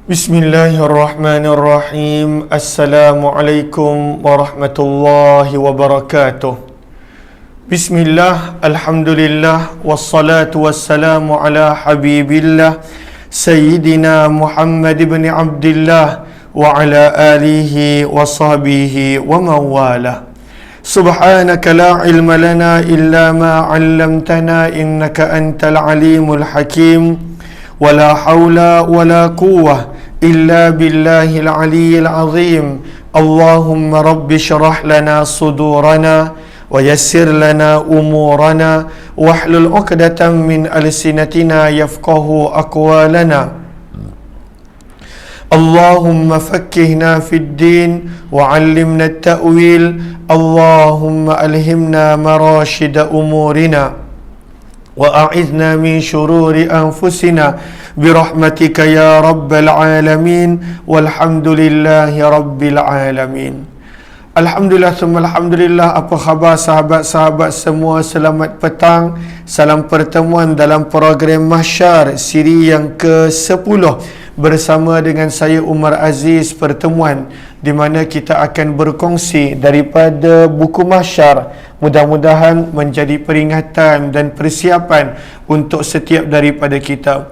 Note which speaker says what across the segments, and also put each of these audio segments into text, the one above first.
Speaker 1: Bismillahirrahmanirrahim. Assalamualaikum warahmatullahi wabarakatuh. Bismillah, alhamdulillah, wassalatu wassalamu ala habibillah Sayyidina Muhammad ibn Abdillah wa ala alihi wa sahbihi wa mawalah. Subhanaka la ilma lana illa ma 'allamtana innaka antal alimul hakim. ولا حول ولا قوة إلا بالله العلي العظيم. اللهم رب اشرح لنا صدورنا ويسر لنا أمورنا واحلل عقدة من ألسنتنا يفقه أقوالنا. اللهم فقهنا في الدين وعلمنا التأويل. اللهم ألهمنا مراشد أمورنا وأعذنا من شرور أنفسنا برحمتك يا رب العالمين والحمد لله رب العالمين. Alhamdulillah summa alhamdulillah. Apa khabar sahabat-sahabat semua? Selamat petang. Salam pertemuan dalam program Mahsyar siri yang ke-10 bersama dengan saya Umar Aziz. Pertemuan di mana kita akan berkongsi daripada buku Mahsyar. Mudah-mudahan menjadi peringatan dan persiapan untuk setiap daripada kita.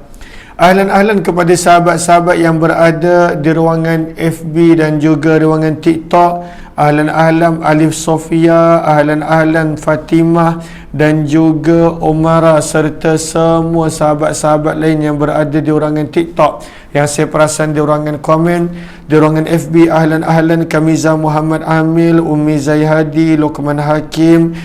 Speaker 1: Ahlan-ahlan kepada sahabat-sahabat yang berada di ruangan FB dan juga ruangan TikTok. Ahlan-ahlan Alif Sofia, ahlan-ahlan Fatimah dan juga Omara serta semua sahabat-sahabat lain yang berada di ruangan TikTok yang saya perasan di ruangan komen. Di ruangan FB ahlan-ahlan Kamiza Muhammad Amil, Ummi Zaihadi, Luqman Hakim,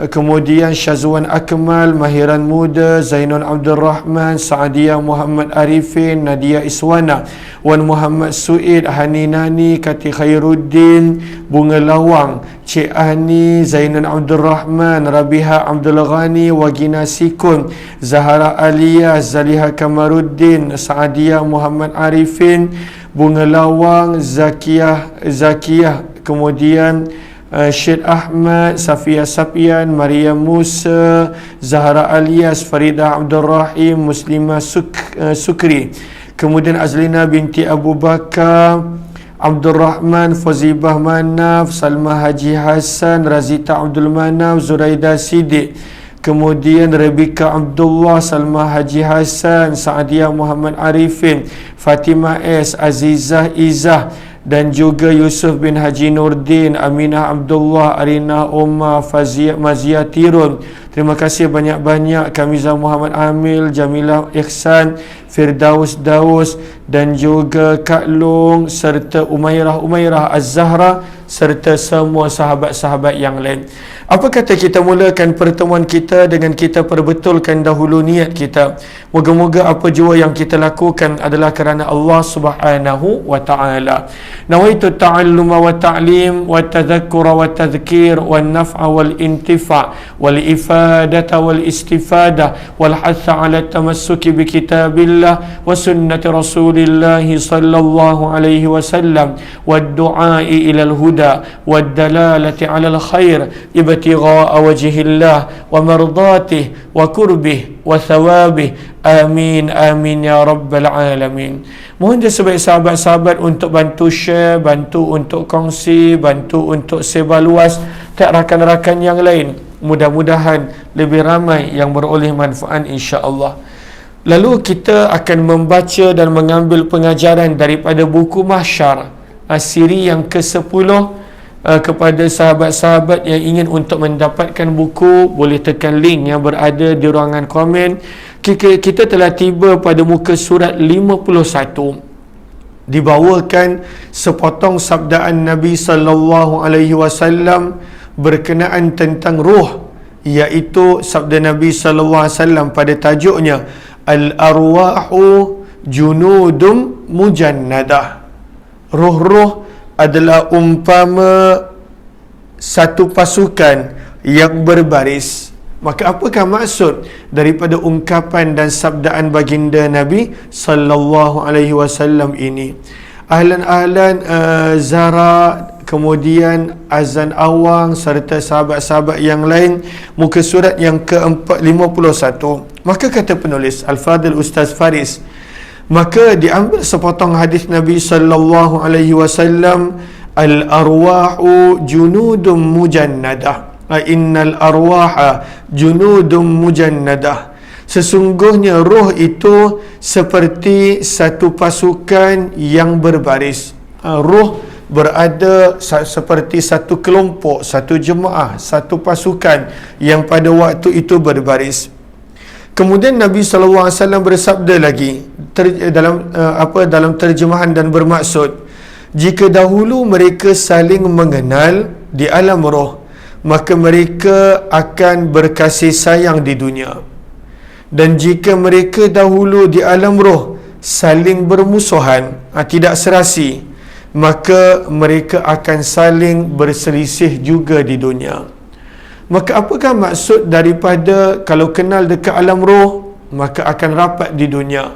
Speaker 1: kemudian Syazwan Akmal, Mahiran Muda, Zainul Abdul Rahman, Saadia Muhammad Arifin, Nadia Iswana, Wan Muhammad Suid, Hani Nani, Kati Khairuddin, Bunga Lawang, Cik Ani, Zainul Abdul Rahman, Rabiha Abdul Ghani, Wagina Sikun, Zahara Aliyah, Zaliha Kamaruddin, Saadia Muhammad Arifin, Bunga Lawang, Zakiyah, kemudian Syed Ahmad, Safia Sapian, Maria Musa, Zahra Alias, Farida Abdul Rahim, Muslimah Sukri, kemudian Azlina binti Abu Bakar, Abdul Rahman, Fazibah Manaf, Salma Haji Hassan, Razita Abdul Manaf, Zuraida Siddiq, kemudian Rebika Abdullah, Salma Haji Hassan, Saadia Muhammad Arifin, Fatimah S, Azizah Izzah dan juga Yusuf bin Haji Nurdin, Aminah Abdullah, Arina Omar, Mazia Tirun. Terima kasih banyak-banyak Kamiza Muhammad Amil, Jamilah Ihsan, Firdaus Daus dan juga Kak Long serta Umairah Az-Zahra serta semua sahabat-sahabat yang lain. Apa kata kita mulakan pertemuan kita dengan kita perbetulkan dahulu niat kita. Moga-moga apa jua yang kita lakukan adalah kerana Allah Subhanahu wa ta'ala. Nawaitu ta'alluma wa ta'lim wa tadhakkura wa tadhkir wa naf'a wal intifa' wal ifadata wal istifada wal hatha ala tamassuki bi kitabillah wa sunnati rasulillah sallallahu alaihi wasallam wa du'ai ila al-huda wa dalalati ala al-khair ibtigha'a wajhillah wa mardatih wa kurbih wa thawabih. Amin, amin ya rabbal alamin. Mohon sebaik sahabat-sahabat untuk bantu share, bantu untuk kongsi, bantu untuk sebar luas ke rakan-rakan yang lain. Mudah-mudahan lebih ramai yang beroleh manfaat insya-Allah. Lalu kita akan membaca dan mengambil pengajaran daripada buku Mahsyar siri yang ke-10. Kepada sahabat-sahabat yang ingin untuk mendapatkan buku, boleh tekan link yang berada di ruangan komen. Kita telah tiba pada muka surat 51. Dibawakan sepotong sabdaan Nabi sallallahu alaihi wasallam berkenaan tentang ruh, iaitu sabda Nabi sallallahu alaihi wasallam pada tajuknya Al-arwahu junudum mujannadah. Ruh-ruh adalah umpama satu pasukan yang berbaris. Maka apakah maksud daripada ungkapan dan sabdaan baginda Nabi sallallahu alaihi wasallam ini? Ahlan-ahlan Zara, kemudian Azan Awang serta sahabat-sahabat yang lain, muka surat yang ke-51. Maka kata penulis Al-Fadhil Ustaz Faris, Maka diambil sepotong hadis Nabi sallallahu alaihi wasallam, al-arwahu junudun mujannadah, innal arwaha junudun mujannadah. Sesungguhnya roh itu seperti satu pasukan yang berbaris. Roh berada seperti satu kelompok, satu jemaah, satu pasukan yang pada waktu itu berbaris. Kemudian Nabi SAW bersabda lagi dalam terjemahan dan bermaksud, jika dahulu mereka saling mengenal di alam roh, maka mereka akan berkasih sayang di dunia. Dan jika mereka dahulu di alam roh saling bermusuhan, tidak serasi, maka mereka akan saling berselisih juga di dunia. Maka apakah maksud daripada kalau kenal dekat alam roh, maka akan rapat di dunia?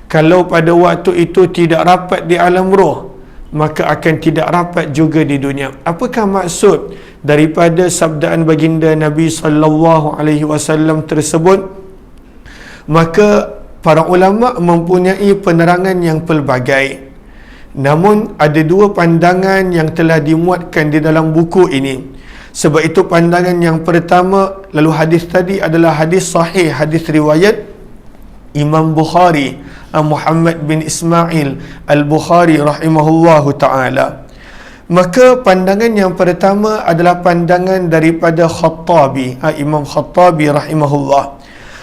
Speaker 1: Kalau pada waktu itu tidak rapat di alam roh, maka akan tidak rapat juga di dunia. Apakah maksud daripada sabdaan baginda Nabi sallallahu alaihi wasallam tersebut? Maka para ulama mempunyai penerangan yang pelbagai. Namun ada dua pandangan yang telah dimuatkan di dalam buku ini. Sebab itu pandangan yang pertama, lalu hadis tadi adalah hadis sahih, hadis riwayat Imam Bukhari, Muhammad bin Ismail Al-Bukhari rahimahullahu ta'ala. Maka pandangan yang pertama adalah pandangan daripada Khattabi, Imam Khattabi rahimahullah.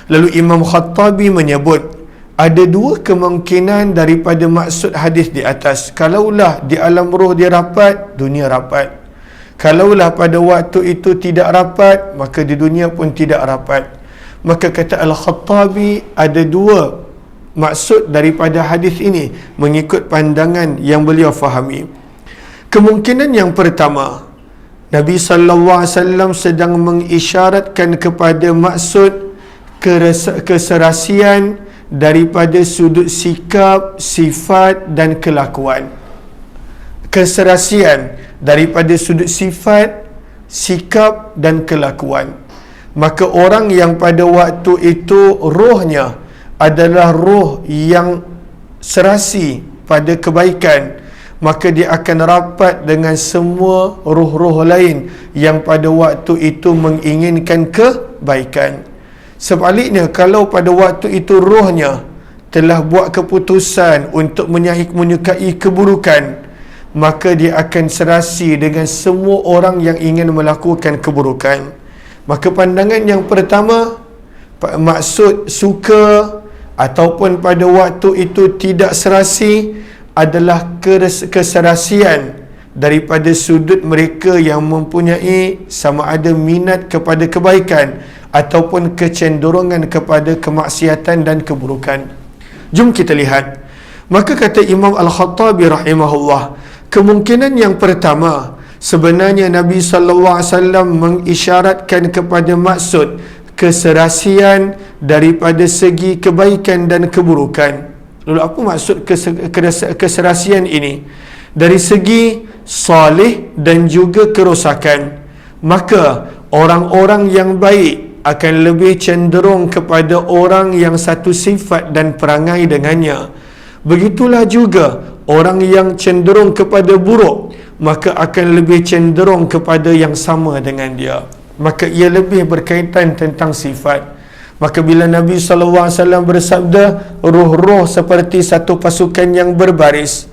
Speaker 1: Lalu Imam Khattabi menyebut ada dua kemungkinan daripada maksud hadis di atas. Kalaulah di alam roh dia rapat, dunia rapat. Kalaulah pada waktu itu tidak rapat, maka di dunia pun tidak rapat. Maka kata Al-Khattabi, ada dua maksud daripada hadis ini mengikut pandangan yang beliau fahami. Kemungkinan yang pertama, Nabi SAW sedang mengisyaratkan kepada maksud keserasian daripada sudut sikap, sifat dan kelakuan. Keserasian daripada sudut sifat, sikap dan kelakuan. Maka orang yang pada waktu itu rohnya adalah roh yang serasi pada kebaikan, maka dia akan rapat dengan semua roh-roh lain yang pada waktu itu menginginkan kebaikan. Sebaliknya, kalau pada waktu itu rohnya telah buat keputusan untuk menyukai keburukan, maka dia akan serasi dengan semua orang yang ingin melakukan keburukan. Maka pandangan yang pertama, maksud suka ataupun pada waktu itu tidak serasi adalah keserasian daripada sudut mereka yang mempunyai sama ada minat kepada kebaikan ataupun kecenderungan kepada kemaksiatan dan keburukan. Jom kita lihat. Maka kata Imam Al-Khattabi rahimahullah, kemungkinan yang pertama, sebenarnya Nabi SAW mengisyaratkan kepada maksud keserasian daripada segi kebaikan dan keburukan. Lalu apa maksud keserasian ini? Dari segi salih dan juga kerosakan. Maka orang-orang yang baik akan lebih cenderung kepada orang yang satu sifat dan perangai dengannya. Begitulah juga orang yang cenderung kepada buruk, maka akan lebih cenderung kepada yang sama dengan dia. Maka ia lebih berkaitan tentang sifat. Maka bila Nabi SAW bersabda, roh-roh seperti satu pasukan yang berbaris,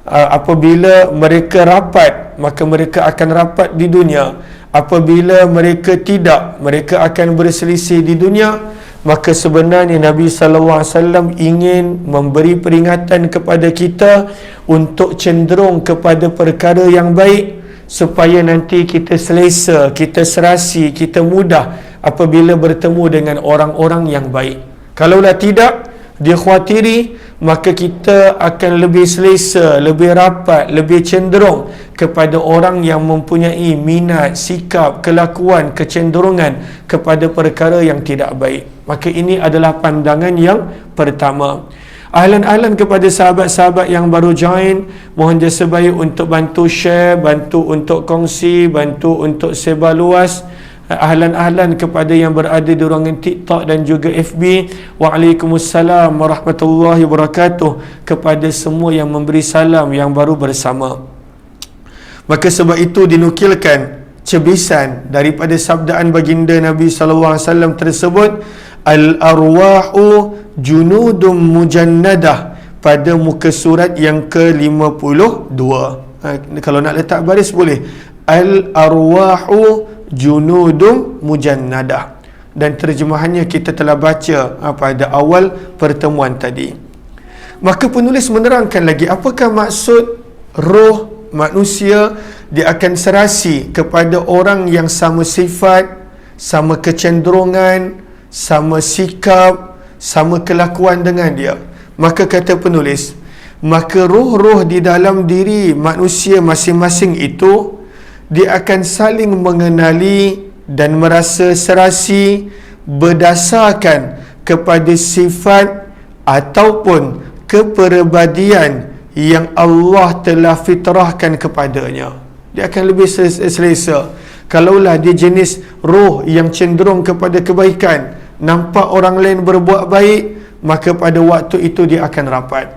Speaker 1: apabila mereka rapat, maka mereka akan rapat di dunia. Apabila mereka tidak, mereka akan berselisih di dunia. Maka sebenarnya Nabi SAW ingin memberi peringatan kepada kita untuk cenderung kepada perkara yang baik, supaya nanti kita selesa, kita serasi, kita mudah apabila bertemu dengan orang-orang yang baik. Kalaulah tidak, dia khawatiri, maka kita akan lebih selesa, lebih rapat, lebih cenderung kepada orang yang mempunyai minat, sikap, kelakuan, kecenderungan kepada perkara yang tidak baik. Maka ini adalah pandangan yang pertama. Ahlan-ahlan kepada sahabat-sahabat yang baru join, mohon jasa baik untuk bantu share, bantu untuk kongsi, bantu untuk sebar luas ahlan-ahlan kepada yang berada di ruangan TikTok dan juga FB. Waalaikumsalam warahmatullahi wabarakatuh kepada semua yang memberi salam yang baru bersama. Maka sebab itu dinukilkan cebisan daripada sabdaan baginda Nabi sallallahu alaihi wasallam tersebut, al-arwahu junudum mujannadah, pada muka surat yang ke-52. Kalau nak letak baris boleh, al-arwahu junudum mujannadah, dan terjemahannya kita telah baca pada awal pertemuan tadi. Maka penulis menerangkan lagi apakah maksud roh manusia dia akan serasi kepada orang yang sama sifat, sama kecenderungan, sama sikap, sama kelakuan dengan dia. Maka kata penulis, maka roh-roh di dalam diri manusia masing-masing itu dia akan saling mengenali dan merasa serasi berdasarkan kepada sifat ataupun kepribadian yang Allah telah fitrahkan kepadanya. Dia akan lebih selesa. Kalaulah dia jenis roh yang cenderung kepada kebaikan, nampak orang lain berbuat baik, maka pada waktu itu dia akan rapat.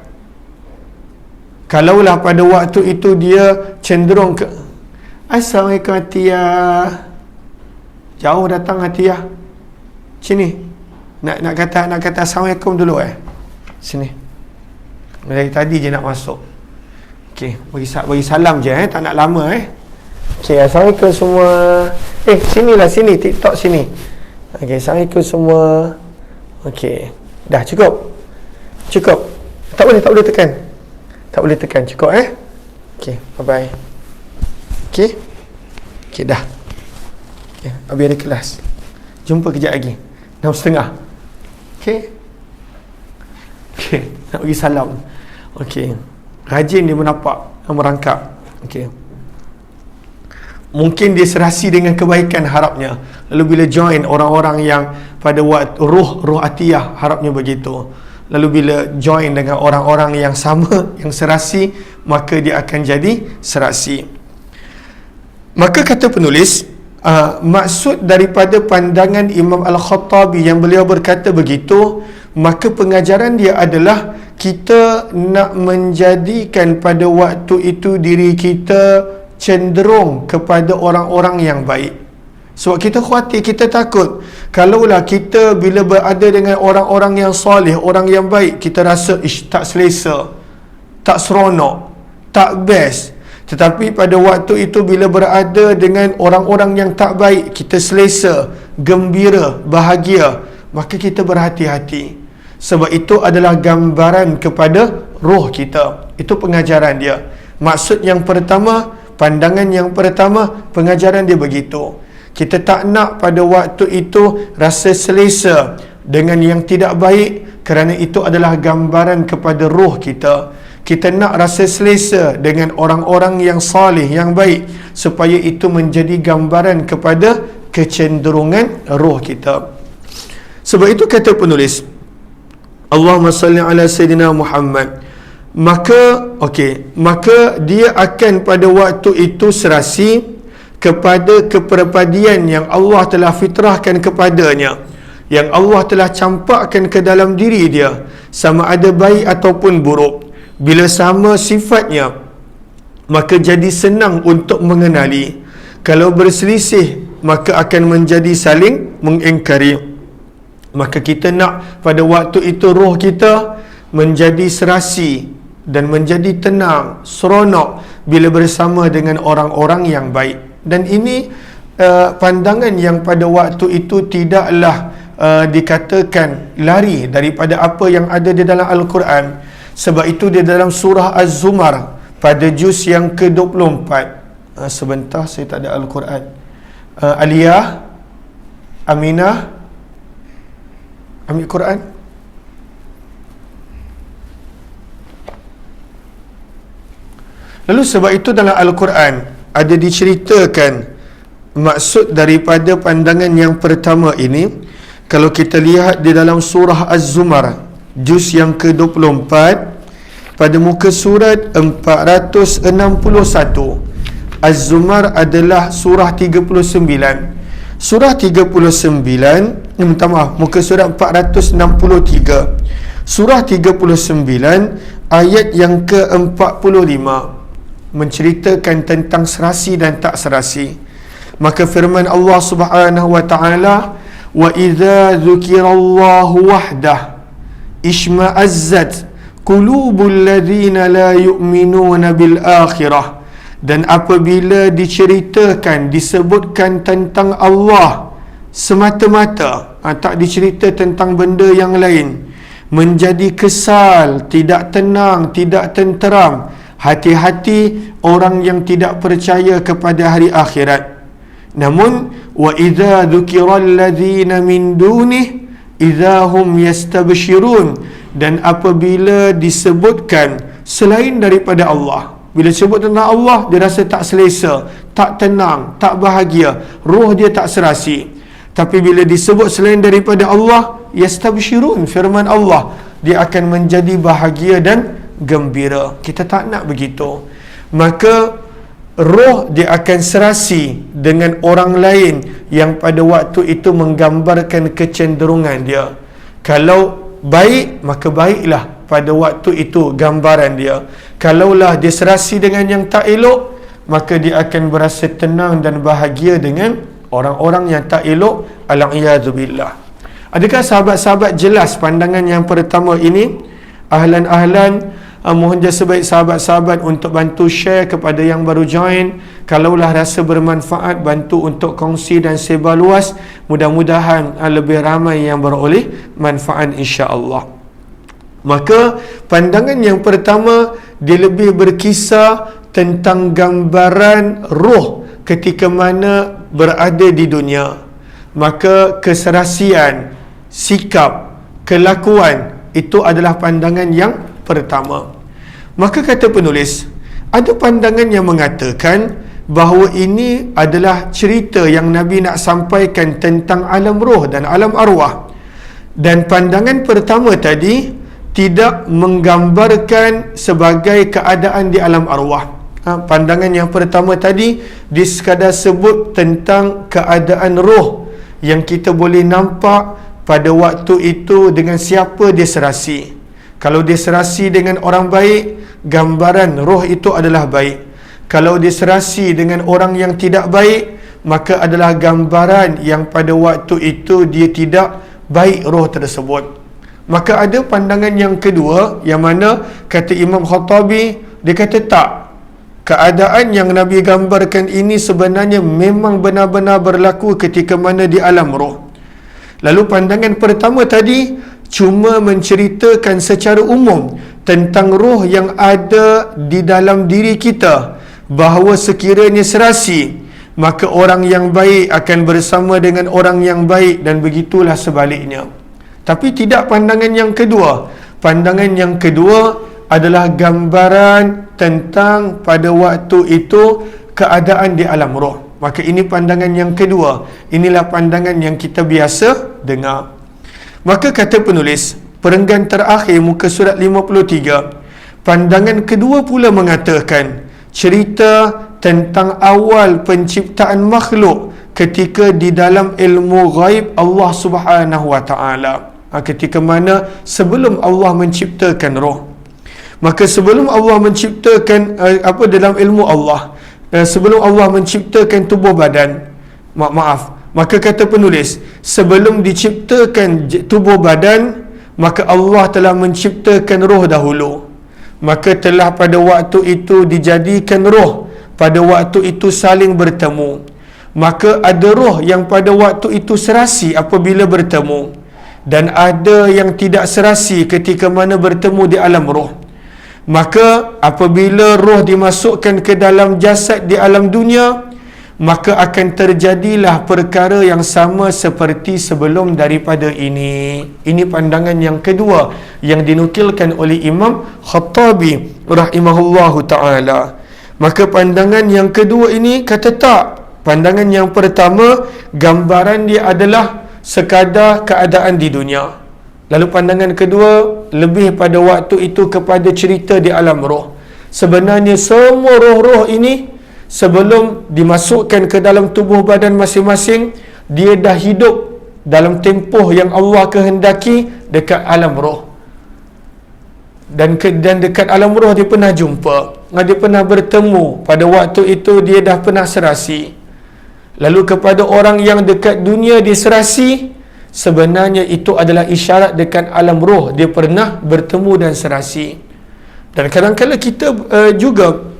Speaker 1: Kalaulah pada waktu itu dia cenderung ke Assalamualaikum Atiyah, jauh datang Atiyah, sini nak kata Assalamualaikum dulu sini, dari tadi je nak masuk. Okey, bagi salam je tak nak lama Okey, Assalamualaikum semua. Sinilah, sini TikTok sini. Okey, Assalamualaikum semua. Okey, dah cukup. Tak boleh tekan. Cukup Okey, bye bye. Okey dah. Habis ada kelas. Jumpa kejap lagi 6:30. Okey, nak bagi salam. Okey, rajin dia merangkap. Okey, mungkin dia serasi dengan kebaikan harapnya. Lalu bila join orang-orang yang pada waktu roh atiyah, harapnya begitu. Lalu bila join dengan orang-orang yang sama, yang serasi, maka dia akan jadi serasi. Maka kata penulis, maksud daripada pandangan Imam Al-Khattabi yang beliau berkata begitu, maka pengajaran dia adalah kita nak menjadikan pada waktu itu diri kita cenderung kepada orang-orang yang baik. Sebab kita khawatir, kita takut kalaulah kita bila berada dengan orang-orang yang soleh, orang yang baik, kita rasa tak selesa, tak seronok, tak best. Tetapi pada waktu itu bila berada dengan orang-orang yang tak baik, kita selesa, gembira, bahagia, maka kita berhati-hati. Sebab itu adalah gambaran kepada roh kita. Itu pengajaran dia. Maksud yang pertama, pandangan yang pertama, pengajaran dia begitu. Kita tak nak pada waktu itu rasa selesa dengan yang tidak baik, kerana itu adalah gambaran kepada roh kita. Kita nak rasa selesa dengan orang-orang yang salih, yang baik, supaya itu menjadi gambaran kepada kecenderungan roh kita. Sebab itu kata penulis, Allahumma salli ala Sayyidina Muhammad. Maka dia akan pada waktu itu serasi kepada kepribadian yang Allah telah fitrahkan kepadanya, yang Allah telah campakkan ke dalam diri dia, sama ada baik ataupun buruk. Bila sama sifatnya, maka jadi senang untuk mengenali. Kalau berselisih, maka akan menjadi saling mengingkari. Maka kita nak pada waktu itu roh kita menjadi serasi dan menjadi tenang, seronok bila bersama dengan orang-orang yang baik. Dan ini pandangan yang pada waktu itu tidaklah dikatakan lari daripada apa yang ada di dalam Al-Quran. Sebab itu di dalam surah Az-Zumar pada juz yang ke-24, sebentar, saya tak ada Al-Quran. Aliyah, Aminah, ambil Quran. Lalu sebab itu dalam Al-Quran ada diceritakan maksud daripada pandangan yang pertama ini. Kalau kita lihat di dalam surah Az-Zumar juz yang ke-24 pada muka surat 461. Az-Zumar adalah surah 39. Surah 39, minta maaf, muka surat 463. Surah 39 ayat yang ke-45 menceritakan tentang serasi dan tak serasi. Maka firman Allah Subhanahu wa taala, wa idza dzukirallahu wahdah isma'azzat qulubul ladzina la yu'minuna bil akhirah. Dan apabila diceritakan, disebutkan tentang Allah semata-mata, tak dicerita tentang benda yang lain, menjadi kesal, tidak tenang, tidak tenteram hati-hati orang yang tidak percaya kepada hari akhirat. Namun wa idza dzukiral ladzina min dunih idza hum yastabshirun, dan apabila disebutkan selain daripada Allah, bila sebut tentang Allah, dia rasa tak selesa, tak tenang, tak bahagia, roh dia tak serasi. Tapi bila disebut selain daripada Allah, yastabshirun, firman Allah, dia akan menjadi bahagia dan gembira. Kita tak nak begitu. Maka roh dia akan serasi dengan orang lain yang pada waktu itu menggambarkan kecenderungan dia. Kalau baik, maka baiklah pada waktu itu gambaran dia. Kalaulah dia serasi dengan yang tak elok, maka dia akan berasa tenang dan bahagia dengan orang-orang yang tak elok. Al-iyadzubillah. Adakah sahabat-sahabat jelas pandangan yang pertama ini? Ahlan-ahlan, mohon jasa baik sahabat-sahabat untuk bantu share kepada yang baru join. Kalaulah rasa bermanfaat, bantu untuk kongsi dan sebar luas. Mudah-mudahan lebih ramai yang beroleh manfaat, insya-Allah. Maka pandangan yang pertama, dia lebih berkisah tentang gambaran roh ketika mana berada di dunia. Maka keserasian, sikap, kelakuan, itu adalah pandangan yang pertama. Maka kata penulis, ada pandangan yang mengatakan bahawa ini adalah cerita yang Nabi nak sampaikan tentang alam roh dan alam arwah. Dan pandangan pertama tadi tidak menggambarkan sebagai keadaan di alam arwah. Pandangan yang pertama tadi dia sekadar sebut tentang keadaan roh yang kita boleh nampak pada waktu itu dengan siapa dia serasi. Kalau dia serasi dengan orang baik, gambaran roh itu adalah baik. Kalau dia serasi dengan orang yang tidak baik, maka adalah gambaran yang pada waktu itu dia tidak baik roh tersebut. Maka ada pandangan yang kedua, yang mana kata Imam Khattabi, dia kata tak, keadaan yang Nabi gambarkan ini sebenarnya memang benar-benar berlaku ketika mana di alam roh. Lalu pandangan pertama tadi cuma menceritakan secara umum tentang roh yang ada di dalam diri kita, bahawa sekiranya serasi, maka orang yang baik akan bersama dengan orang yang baik, dan begitulah sebaliknya. Tapi tidak pandangan yang kedua. Pandangan yang kedua adalah gambaran tentang pada waktu itu keadaan di alam roh. Maka ini pandangan yang kedua. Inilah pandangan yang kita biasa dengar. Maka kata penulis, perenggan terakhir muka surat 53, pandangan kedua pula mengatakan cerita tentang awal penciptaan makhluk ketika di dalam ilmu ghaib Allah Subhanahu wa taala. Ketika mana sebelum Allah menciptakan roh. Maka sebelum Allah menciptakan dalam ilmu Allah, sebelum Allah menciptakan tubuh badan, maka kata penulis, sebelum diciptakan tubuh badan, maka Allah telah menciptakan roh dahulu. Maka telah pada waktu itu dijadikan roh, pada waktu itu saling bertemu. Maka ada roh yang pada waktu itu serasi apabila bertemu, dan ada yang tidak serasi ketika mana bertemu di alam roh. Maka apabila roh dimasukkan ke dalam jasad di alam dunia, maka akan terjadilah perkara yang sama seperti sebelum daripada ini. Ini pandangan yang kedua yang dinukilkan oleh Imam Khattabi rahimahullahu ta'ala. Maka pandangan yang kedua ini kata tak. Pandangan yang pertama, gambaran dia adalah sekadar keadaan di dunia. Lalu pandangan kedua lebih pada waktu itu kepada cerita di alam roh. Sebenarnya semua roh-roh ini sebelum dimasukkan ke dalam tubuh badan masing-masing dia dah hidup dalam tempoh yang Allah kehendaki dekat alam roh. Dan dekat alam roh dia pernah jumpa, dia pernah bertemu. Pada waktu itu dia dah pernah serasi. Lalu kepada orang yang dekat dunia dia serasi, sebenarnya itu adalah isyarat dekat alam roh dia pernah bertemu dan serasi. Dan kadang-kadang kita juga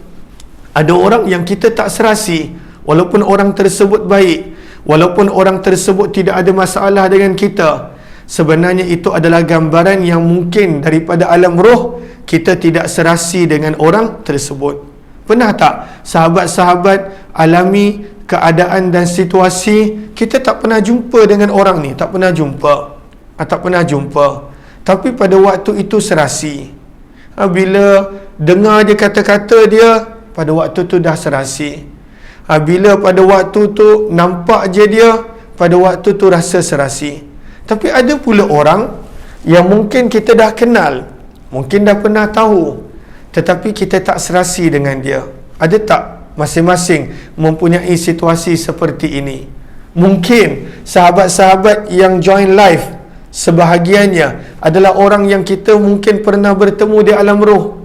Speaker 1: ada orang yang kita tak serasi, walaupun orang tersebut baik, walaupun orang tersebut tidak ada masalah dengan kita, sebenarnya itu adalah gambaran yang mungkin daripada alam roh kita tidak serasi dengan orang tersebut. Pernah tak sahabat-sahabat alami keadaan dan situasi kita tak pernah jumpa dengan orang ni, tak pernah jumpa, tapi pada waktu itu serasi. Bila dengar dia kata-kata dia, pada waktu tu dah serasi. Bila pada waktu tu nampak je dia, pada waktu tu rasa serasi. Tapi ada pula orang yang mungkin kita dah kenal, mungkin dah pernah tahu, tetapi kita tak serasi dengan dia. Ada tak masing-masing mempunyai situasi seperti ini? Mungkin sahabat-sahabat yang join live, sebahagiannya adalah orang yang kita mungkin pernah bertemu di alam roh.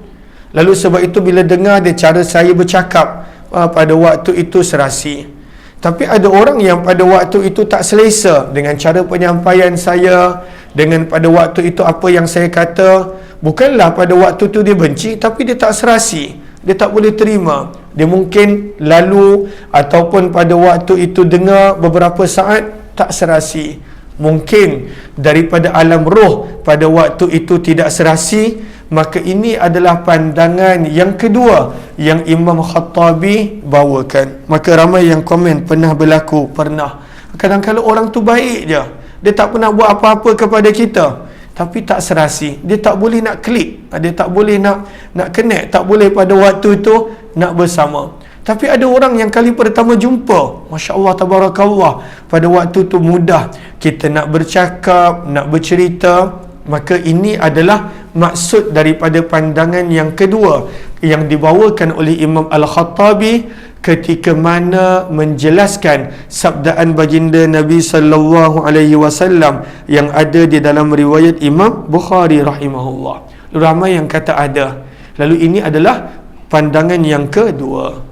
Speaker 1: Lalu sebab itu bila dengar dia cara saya bercakap, pada waktu itu serasi. Tapi ada orang yang pada waktu itu tak selesa dengan cara penyampaian saya, dengan pada waktu itu apa yang saya kata. Bukanlah pada waktu itu dia benci, tapi dia tak serasi, dia tak boleh terima. Dia mungkin lalu ataupun pada waktu itu dengar beberapa saat tak serasi. Mungkin daripada alam roh pada waktu itu tidak serasi. Maka ini adalah pandangan yang kedua yang Imam Khattabi bawakan. Maka ramai yang komen pernah berlaku, pernah. Kadang-kadang orang tu baik je, dia tak pernah buat apa-apa kepada kita, tapi tak serasi. Dia tak boleh nak klik, dia tak boleh nak connect, tak boleh pada waktu itu nak bersama. Tapi ada orang yang kali pertama jumpa, Masya Allah, Tabarakallah, pada waktu tu mudah kita nak bercakap, nak bercerita. Maka ini adalah maksud daripada pandangan yang kedua yang dibawakan oleh Imam Al-Khattabi ketika mana menjelaskan sabdaan baginda Nabi sallallahu alaihi wasallam yang ada di dalam riwayat Imam Bukhari rahimahullah. Ramai yang kata ada. Lalu ini adalah pandangan yang kedua.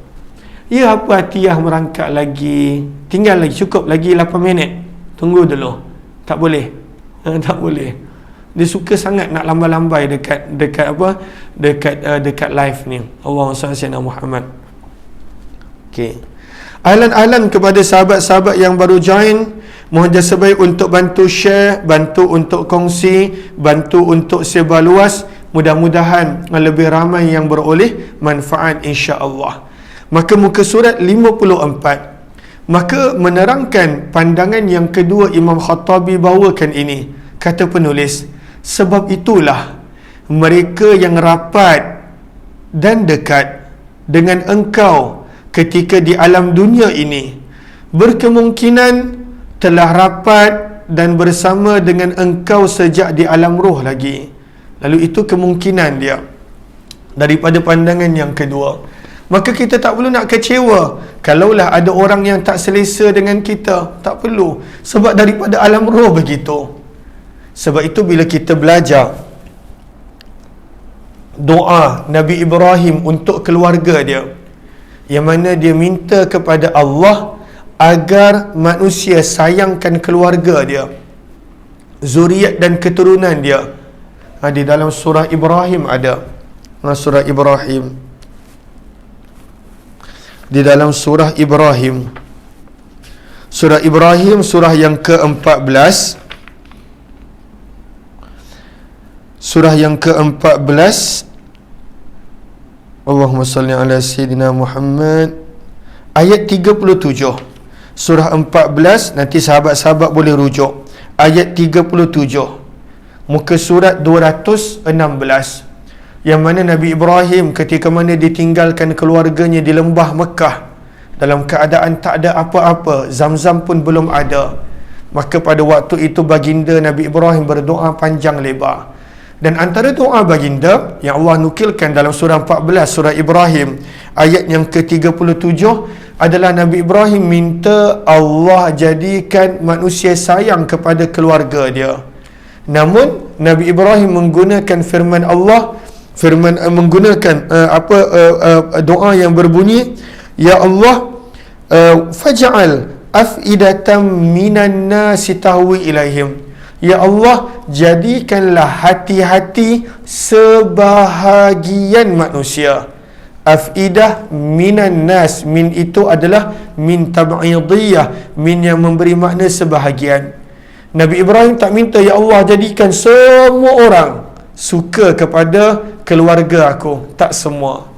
Speaker 1: Ya, apa Atiyah merangkak lagi? Tinggal lagi, cukup lagi 8 minit. Tunggu dulu. Tak boleh. Tak boleh. Dia suka sangat nak lambai-lambai dekat live ni. Allahumma salli ala Muhammad. Okey. Ahlan-ahlan kepada sahabat-sahabat yang baru join, mohon jasa baik untuk bantu share, bantu untuk kongsi, bantu untuk sebar luas. Mudah-mudahan lebih ramai yang beroleh manfaat insya-Allah. Maka muka surat 54. Maka menerangkan pandangan yang kedua Imam Khattabi bawakan ini. Kata penulis, sebab itulah mereka yang rapat dan dekat dengan engkau ketika di alam dunia ini berkemungkinan telah rapat dan bersama dengan engkau sejak di alam roh lagi. Lalu itu kemungkinan dia daripada pandangan yang kedua. Maka kita tak perlu nak kecewa kalaulah ada orang yang tak selesa dengan kita. Tak perlu, sebab daripada alam roh begitu. Sebab itu bila kita belajar doa Nabi Ibrahim untuk keluarga dia, yang mana dia minta kepada Allah agar manusia sayangkan keluarga dia, zuriat dan keturunan dia. Di dalam surah Ibrahim ada. Surah Ibrahim. Di dalam surah Ibrahim. Surah Ibrahim, surah yang ke-14. Surah yang ke-14. Allahumma salli ala Sayyidina Muhammad. Ayat 37. Surah 14, nanti sahabat-sahabat boleh rujuk. Ayat 37. Muka surat 216. Yang mana Nabi Ibrahim ketika mana ditinggalkan keluarganya di lembah Mekah dalam keadaan tak ada apa-apa, Zam-Zam pun belum ada. Maka pada waktu itu baginda Nabi Ibrahim berdoa panjang lebar. Dan antara doa baginda yang Allah nukilkan dalam surah 14 surah Ibrahim ayat yang ke-37 adalah Nabi Ibrahim minta Allah jadikan manusia sayang kepada keluarga dia. Namun Nabi Ibrahim menggunakan firman Allah, menggunakan doa yang berbunyi, ya Allah, faj'al afidatan minan nasi tahwi ilaihim. Ya Allah, jadikanlah hati-hati sebahagian manusia. Afidah minan nas, min itu adalah min tab'idiyah, min yang memberi makna sebahagian. Nabi Ibrahim tak minta, ya Allah jadikan semua orang suka kepada keluarga aku, tak semua.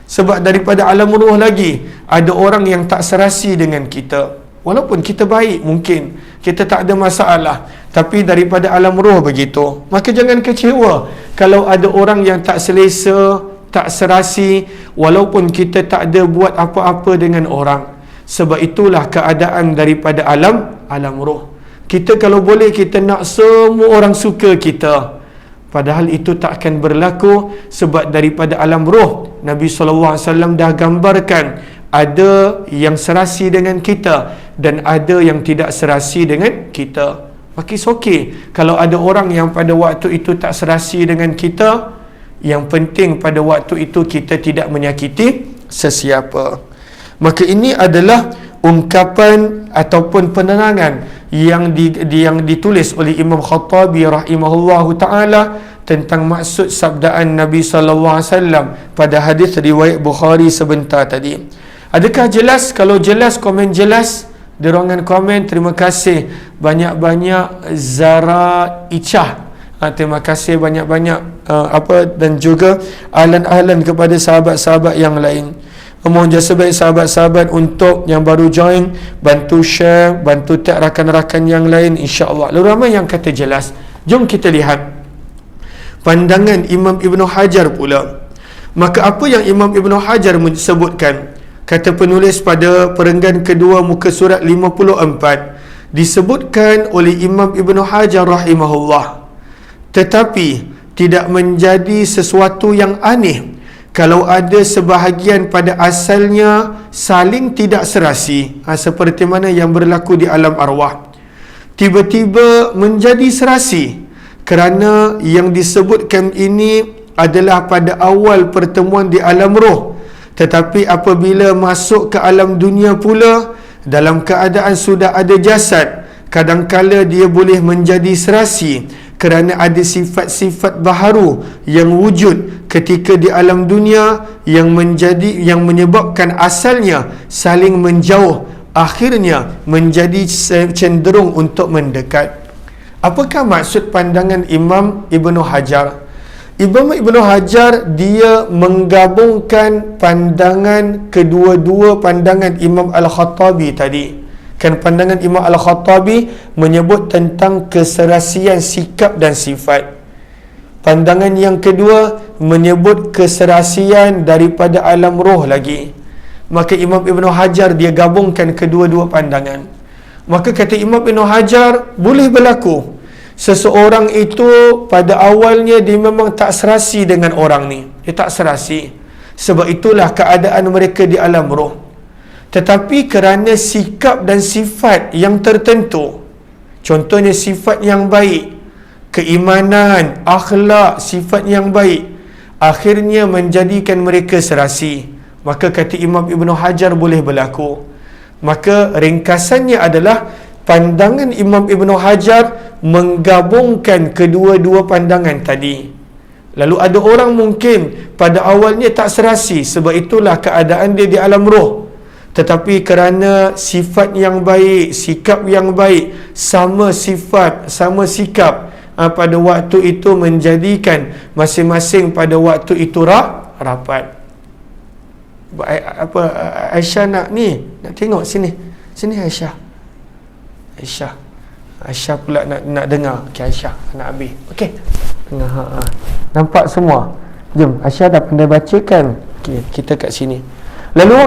Speaker 1: Sebab daripada alam ruh lagi ada orang yang tak serasi dengan kita. Walaupun kita baik, mungkin kita tak ada masalah, tapi daripada alam roh begitu. Maka jangan kecewa kalau ada orang yang tak selesa, tak serasi, walaupun kita tak ada buat apa-apa dengan orang. Sebab itulah keadaan daripada alam roh. Kita kalau boleh, kita nak semua orang suka kita, padahal itu tak akan berlaku. Sebab daripada alam roh, Nabi SAW dah gambarkan ada yang serasi dengan kita dan ada yang tidak serasi dengan kita. Maka okey kalau ada orang yang pada waktu itu tak serasi dengan kita. Yang penting pada waktu itu kita tidak menyakiti sesiapa. Maka ini adalah ungkapan ataupun penerangan yang ditulis oleh Imam Khattabi rahimahullahu taala tentang maksud sabdaan Nabi sallallahu alaihi wasallam pada hadis riwayat Bukhari sebentar tadi. Adakah jelas? Kalau jelas, komen jelas di ruangan komen. Terima kasih banyak-banyak Zara Icah. Terima kasih banyak-banyak dan juga ahlan-ahlan kepada sahabat-sahabat yang lain. Mohon jasa baik sahabat-sahabat untuk yang baru join, bantu share, bantu tag rakan-rakan yang lain, insya-Allah. Lalu ramai yang kata jelas. Jom kita lihat pandangan Imam Ibn Hajar pula. Maka apa yang Imam Ibn Hajar sebutkan? Kata penulis pada perenggan kedua muka surat 54, disebutkan oleh Imam Ibn Hajar rahimahullah, tetapi tidak menjadi sesuatu yang aneh kalau ada sebahagian pada asalnya saling tidak serasi, seperti mana yang berlaku di alam arwah, tiba-tiba menjadi serasi. Kerana yang disebutkan ini adalah pada awal pertemuan di alam roh. Tetapi apabila masuk ke alam dunia pula, dalam keadaan sudah ada jasad, kadangkala dia boleh menjadi serasi kerana ada sifat-sifat baharu yang wujud ketika di alam dunia yang menyebabkan asalnya saling menjauh, akhirnya menjadi cenderung untuk mendekat. Apakah maksud pandangan Imam Ibn Hajar? Imam Ibn Hajar dia menggabungkan pandangan kedua-dua pandangan Imam Al-Khattabi tadi. Kan pandangan Imam Al-Khattabi menyebut tentang keserasian sikap dan sifat. Pandangan yang kedua menyebut keserasian daripada alam roh lagi. Maka Imam Ibn Hajar dia gabungkan kedua-dua pandangan. Maka kata Imam Ibn Hajar, boleh berlaku seseorang itu pada awalnya dia memang tak serasi dengan orang ni. Dia tak serasi. Sebab itulah keadaan mereka di alam roh. Tetapi kerana sikap dan sifat yang tertentu, contohnya sifat yang baik, keimanan, akhlak, sifat yang baik, akhirnya menjadikan mereka serasi. Maka kata Imam Ibn Hajar boleh berlaku. Maka ringkasannya adalah pandangan Imam Ibn Hajar menggabungkan kedua-dua pandangan tadi. Lalu ada orang mungkin pada awalnya tak serasi, sebab itulah keadaan dia di alam roh. Tetapi kerana sifat yang baik, sikap yang baik, sama sifat, sama sikap, pada waktu itu menjadikan masing-masing pada waktu itu rapat. Aisyah nak tengok sini Aisyah pula nak dengar. Okey, Aisyah nak habis. Okey, dengar. Nampak semua? Jom, Aisyah dah pandai baca kan? Okey, kita kat sini. Lalu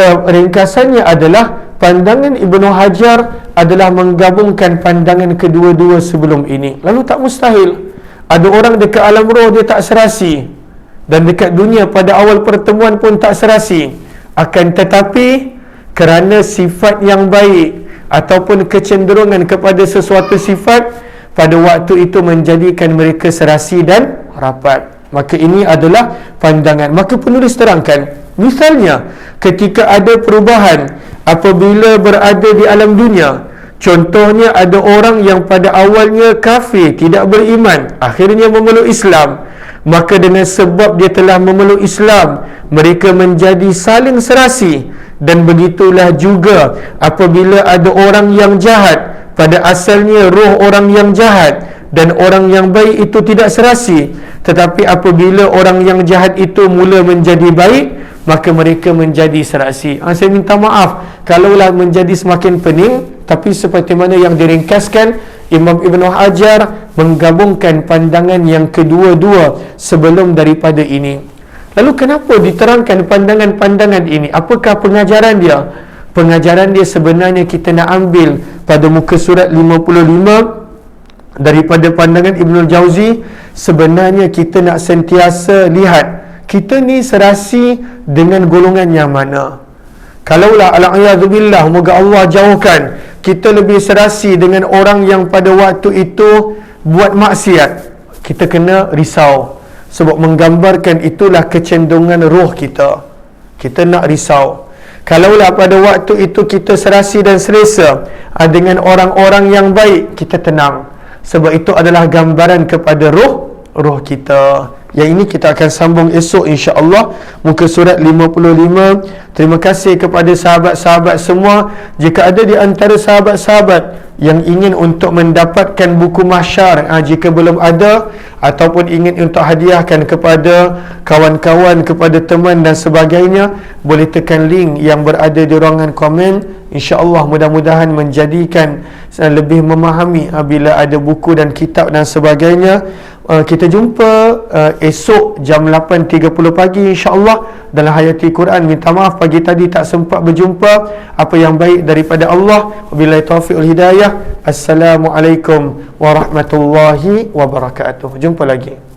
Speaker 1: ringkasannya adalah pandangan Ibnu Hajar adalah menggabungkan pandangan kedua-dua sebelum ini. Lalu tak mustahil
Speaker 2: Ada orang dekat alam roh dia tak serasi, dan dekat dunia pada awal pertemuan pun tak serasi. Akan tetapi kerana sifat yang baik ataupun kecenderungan kepada sesuatu sifat, pada waktu itu menjadikan mereka serasi dan rapat. Maka ini adalah pandangan. Maka penulis terangkan, misalnya ketika ada perubahan apabila berada di alam dunia. Contohnya ada orang yang pada awalnya kafir, tidak beriman, akhirnya memeluk Islam. Maka dengan sebab dia telah memeluk Islam, mereka menjadi saling serasi. Dan begitulah juga apabila ada orang yang jahat, pada asalnya roh orang yang jahat dan orang yang baik itu tidak serasi. Tetapi apabila orang yang jahat itu mula menjadi baik, maka mereka menjadi serasi. Saya minta maaf kalaulah menjadi semakin pening, tapi seperti mana yang diringkaskan, Imam Ibn Hajar menggabungkan pandangan yang kedua-dua sebelum daripada ini. Lalu kenapa diterangkan pandangan-pandangan ini? Apakah pengajaran dia? Pengajaran dia sebenarnya kita nak ambil pada muka surat 55 daripada pandangan Ibnul Jauzi. Sebenarnya kita nak sentiasa lihat kita ni serasi dengan golongan yang mana. Kalaulah al-a'yadzubillah, moga Allah jauhkan, kita lebih serasi dengan orang yang pada waktu itu buat maksiat, kita kena risau. Sebab menggambarkan itulah kecenderungan roh kita. Kita nak risau. Kalaulah pada waktu itu kita serasi dan selesa dengan orang-orang yang baik, kita tenang. Sebab itu adalah gambaran kepada roh kita. Yang ini kita akan sambung esok insya-Allah, muka surat 55. Terima kasih kepada sahabat-sahabat semua. Jika ada di antara sahabat-sahabat yang ingin untuk mendapatkan buku mahsyar, jika belum ada, ataupun ingin untuk hadiahkan kepada kawan-kawan, kepada teman dan sebagainya, boleh tekan link yang berada di ruangan komen. InsyaAllah mudah-mudahan menjadikan lebih memahami bila ada buku dan kitab dan sebagainya. Kita jumpa esok jam 8.30 pagi insyaAllah dalam Hayati Quran. Minta maaf pagi tadi tak sempat berjumpa. Apa yang baik daripada Allah. Wabillahi taufiq wal hidayah. Assalamualaikum warahmatullahi wabarakatuh. Jumpa lagi.